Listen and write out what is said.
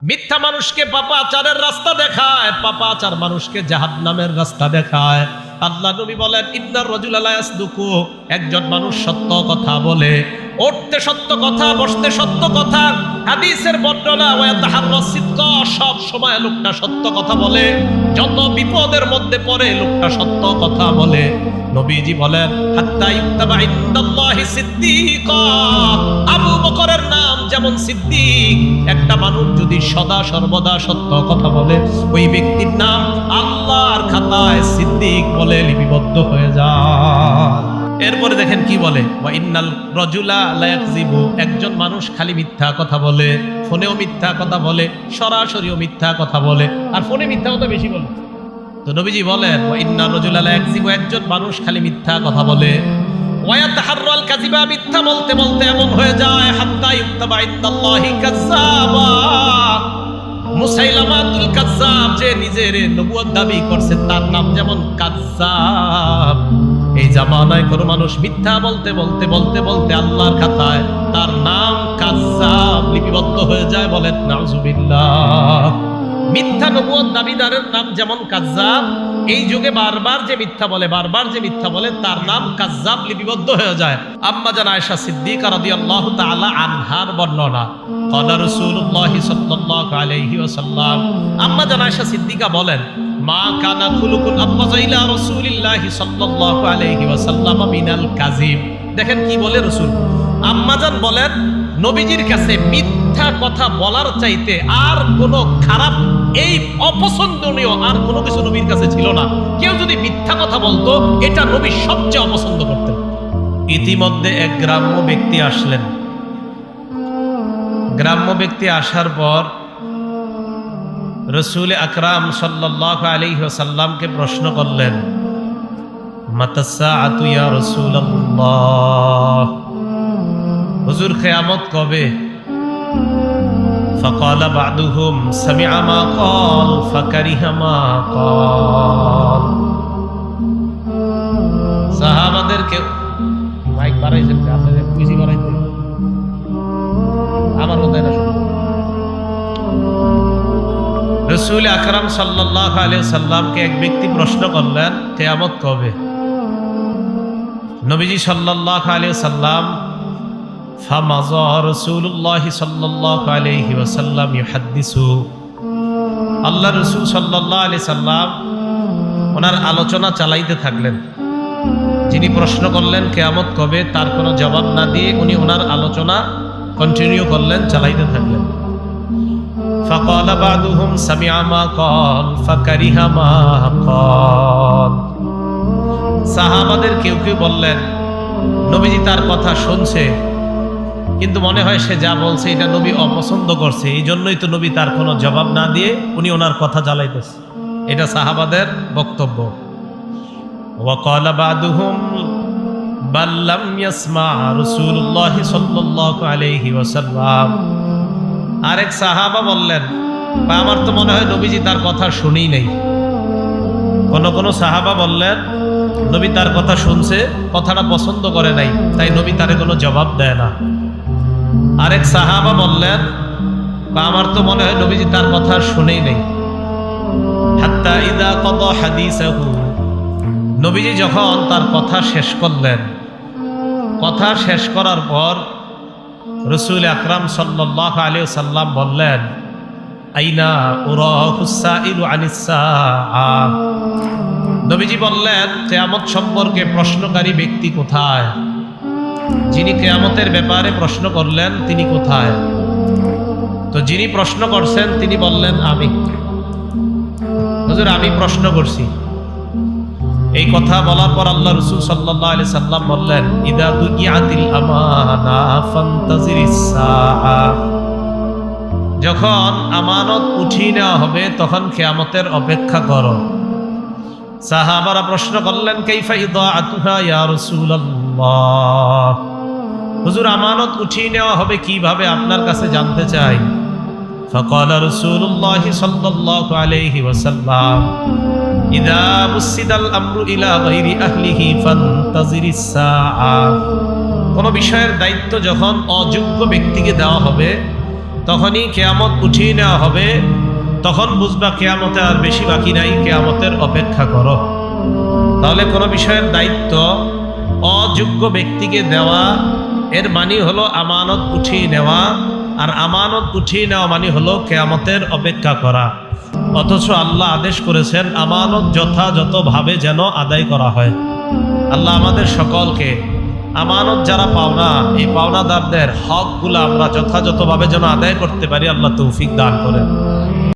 মিথ্যা মানুষকে পাপাচারের রাস্তা দেখায়, পাপাচার মানুষকে জাহান্নামের রাস্তা দেখায়। আল্লাহ নবী বলেন, ইন্নার রাজুলা লা ইয়াসদুকু, একজন মানুষ সত্য কথা বলে, উঠতে সত্য কথা, বসতে সত্য কথা। হাদিসের বর্ণনা, ওয়া তাহাররাস সিদকা, সব সময় লোকটা সত্য কথা বলে, যত বিপদের মধ্যে পড়ে লোকটা সত্য কথা বলে। নবীজি বলেন, হাত্তা ইউক্তাবা ইনদাল্লাহি সিদ্দিকা, আবু বকরের নাম যেমন সিদ্দিক। একটা মানুষ যদি সদা সর্বদা সত্য কথা বলে, ওই ব্যক্তির নাম আল্লাহর খাতায় সিদ্দিক বলে লিপিবদ্ধ হয়ে যায়। এরপরে দেখেন কি বলে, ওয়া ইন্নাল রাজুলা লা ইয়াকযিবু, একজন মানুষ খালি মিথ্যা কথা বলে, ফোনেও মিথ্যা কথা বলে, সরাসরিও মিথ্যা কথা বলে, আর ফোনে মিথ্যা কথা বেশি বলে। তো নবীজি বলেন, ওয়া ইন্নাল রাজুলা লা ইয়াকযিবু, একজন মানুষ খালি মিথ্যা কথা বলে, ওয়া ইয়াতাহাররাল কাযিবা, মিথ্যা বলতে বলতে এমন হয়ে যায়, হাত্তা ইউক্তাবা ইনদাল্লাহি কাযযাবা। মুসাইলামাতুল কাযযাব, যে নিজের নবুয়ত দাবি করছে, তার নাম যেমন কাযযাব। এই জামানায় কোনো মানুষ মিথ্যা বলতে বলতে বলতে বলতে আল্লাহর খাতায় তার নাম কাযযাব লিপিবদ্ধ হয়ে যায়। বলেন নাউযুবিল্লাহ। মিথ্যা নবুয়ত দাবিদারের নাম যেমন কাযযাব, এই যুগে বারবার যে মিথ্যা বলে, বারবার যে মিথ্যা বলে, তার নাম কাযযাব লিপিবদ্ধ হয়ে যায়। আম্মা জান আয়েশা সিদ্দিকা রাদিয়াল্লাহু তাআলা আনহার বর্ণনা, ক্বালা রাসূলুল্লাহ সাল্লাল্লাহু আলাইহি ওয়াসাল্লাম, আম্মা জান আয়েশা সিদ্দিকা বলেন, মা কানা খুলুকুন আব্বাযা ইলা রাসূলিল্লাহি সাল্লাল্লাহু আলাইহি ওয়াসাল্লাম মিনাল কাযিব। দেখেন কি বলে রাসূল। আম্মাজান বলেন, নবীজির কাছে মিথ্যা কথা বলার চাইতে আর কোনো খারাপ, এই অপছন্দনীয় আর কোনো কিছু নবীর কাছে ছিল না। কেউ যদি মিথ্যা কথা বলতো, এটা নবী সবচেয়ে অপছন্দ করতেন। ইতিমধ্যে এক গ্রাম্য ব্যক্তি আসলেন। গ্রাম্য ব্যক্তি আসার পর রাসূল আকরাম সাল্লাল্লাহু আলাইহি ওয়াসাল্লামকে প্রশ্ন করলেন, মাতাস সাআতু ইয়া রাসূলুল্লাহ, হুজুর কিয়ামত কবে? ফাকালা বা'দুহুম সামি'a মা ক্বাল ফাকারিহা মা ক্বাল। সাহাবাদেরকে মাইক বাড়াইছেন, আপনাদের বেশি বাড়াইতে আমার কথা না। রাসূল আকরাম সাল্লাল্লাহু আলাইহি ওয়াসাল্লামকে এক ব্যক্তি প্রশ্ন করলেন, কিয়ামত কবে? নবীজি সাল্লাল্লাহু আলাইহি ওয়াসাল্লাম, ফামাযা রাসূলুল্লাহ সাল্লাল্লাহু আলাইহি ওয়াসাল্লাম ইউহাদ্দিসু, আল্লাহ রাসূল সাল্লাল্লাহু আলাইহি সাল্লাম ওনার আলোচনা চালাইতে থাকলেন। যিনি প্রশ্ন করলেন কিয়ামত কবে, তার কোনো জবাব না দিয়ে উনি ওনার আলোচনা কন্টিনিউ করলেন, চালাইতে থাকলেন। ফাকালা বা'দুহুম সামি'a মা ক্বাল ফাকারিহা মা ক্বাল। সাহাবাদের কেউ কেউ বললেন, নবীজি তার কথা শুনছে, কিন্তু মনে হয় সে যা বলছে এটা নবী অপছন্দ করছে, এই জন্যই তো নবী তার কোনো জবাব না দিয়ে উনি ওনার কথা চালাইতেছে। এটা সাহাবাদের বক্তব্য। ওয়া ক্বালা বা'দুহুম বাল লাম ইয়াসমা রাসূলুল্লাহ সাল্লাল্লাহু আলাইহি ওয়াসাল্লাম। আরেক সাহাবা বললেন, আমার তো মনে হয় নবীজি তার কথা শুনেই নেই। কোন সাহাবা বললেন, নবী তার কথা শুনছে, কথাটা পছন্দ করে নাই, তাই নবী তারে কোনো জবাব দেয় না। আরেক সাহাবা বললেন, আমার তো মনে হয় নবীজি তার কথা শুনেই নেই। হাত্তা ইদা ক্বাদা হাদিসাহু, নবীজি যখন তার কথা শেষ করলেন, কথা শেষ করার পর রাসূল আকরাম সাল্লাল্লাহু আলাইহি ওয়াসাল্লাম বললেন, আইনা উরাহুস সাইলু আনিস সাআ। নবীজি বললেন, কিয়ামত সম্পর্কে প্রশ্নকারী ব্যক্তি কোথায়? যিনি কিয়ামতের ব্যাপারে প্রশ্ন করলেন তিনি কোথায়? তো যিনি প্রশ্ন করছেন তিনি বললেন, আমি। হুজুর, আমি প্রশ্ন করছি। এই কথা বলার পর আল্লাহ রাসূল সাল্লাল্লাহু আলাইহি সাল্লাম বললেন, ইদা দুকিয়াতিল আমানা ফান্তাজিরিস সাআ। যখন আমানত উঠিয়ে নেওয়া হবে তখন কিয়ামতের অপেক্ষা করো। সাহাবারা প্রশ্ন করলেন, কাইফা ইদাআতুহা ইয়া রাসূলুল্লাহ, হুজুর আমানত উঠিয়ে নেওয়া হবে কিভাবে, আপনার কাছে জানতে চাই। ফাকালা রাসূলুল্লাহ সাল্লাল্লাহু আলাইহি ওয়াসাল্লাম, ইদা বুসিদাল আমরু ইলা গায়রি আহলিহি ফান্তাজিরিস সাআ। কোন বিষয়ের দায়িত্ব যখন অযোগ্য ব্যক্তিকে দেওয়া হবে, তখনই কেয়ামত উঠিয়ে নেওয়া হবে। তখন বুঝবা কেয়ামতে আর বেশি বাকি নাই, কেয়ামতের অপেক্ষা করো। তাহলে কোনো বিষয়ের দায়িত্ব অযোগ্য ব্যক্তিকে দেওয়া, এর মানে হলো আমানত উঠিয়ে নেওয়া, আর আমানত উঠিয়ে নেওয়া মানে হলো কেয়ামতের অপেক্ষা করা। অথচ আল্লাহ আদেশ করেছেন আমানত যথাযথভাবে যেন আদায় করা হয়। আল্লাহ আমাদের সকলকে আমানত যারা পাওনা, এই পাওনাদারদের হকগুলো আমরা যথাযথভাবে যেন আদায় করতে পারি, আল্লাহ তৌফিক দান করেন।